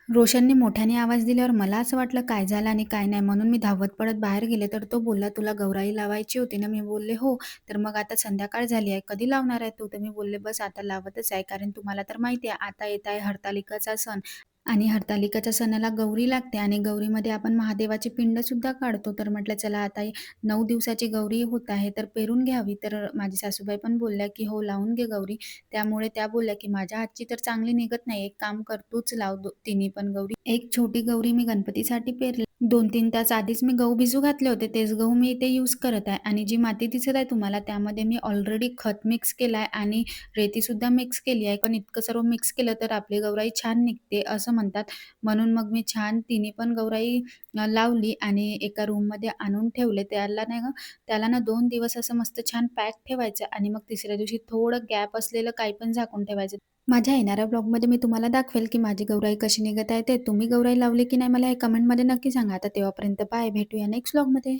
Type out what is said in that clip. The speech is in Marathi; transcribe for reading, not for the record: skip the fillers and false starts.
रोशनने मोठ्याने आवाज दिल्यावर मला असं वाटलं काय झालं आणि काय नाही म्हणून मी धावत पळत बाहेर गेले तर तो बोलला, "तुला गौराई लावायची होती ना?" मी बोलले, "हो." तर "मग आता संध्याकाळ झाली आहे, कधी लावणार आहे तू?" तर मी बोलले, "बस आता लावतच आहे." कारण तुम्हाला तर माहिती आहे आता येत आहे हरतालिकाचा सण आणि हरतालिकाच्या सणाला गौरी लागते आणि गौरीमध्ये आपण महादेवाची पिंडसुद्धा काढतो. तर म्हटलं चला आता 9 दिवसाची गौरी होत आहे तर पेरून घ्यावी. तर माझी सासूबाई पण बोलल्या, की "हो लावून घे गौरी." त्यामुळे त्या बोलल्या, की "माझ्या हातची तर चांगली निघत नाही. एक काम कर तूच लाव तिन्ही पण गौरी." एक छोटी गौरी मी गणपतीसाठी पेरली. 2-3 तास आधीच मी गहू भिजू घातले होते. तेच गहू मी इथे यूज करत आहे आणि जी माती दिसत आहे तुम्हाला त्यामध्ये मी ऑलरेडी खत मिक्स केलं आहे आणि रेतीसुद्धा मिक्स केली आहे. पण इतकं सर्व मिक्स केलं तर आपली गौराई छान निघते असं म्हणतात. म्हणून मग मी छान तिन्ही पण गौराई लावली आणि एका रूममध्ये आणून ठेवले. त्याला ना 2 दिवस असं मस्त छान पॅक ठेवायचं आणि मग तिसऱ्या दिवशी थोडं गॅप असलेलं काही पण झाकून ठेवायचं. माझ्या येणाऱ्या ब्लॉगमध्ये मी तुम्हाला दाखवेल, की माझी गौराई कशी निघत आहे ते. तुम्ही गौराई लावली की नाही मला हे कमेंटमध्ये नक्की सांगा. आता तेव्हापर्यंत बाय. भेटूया नेक्स्ट ब्लॉगमध्ये.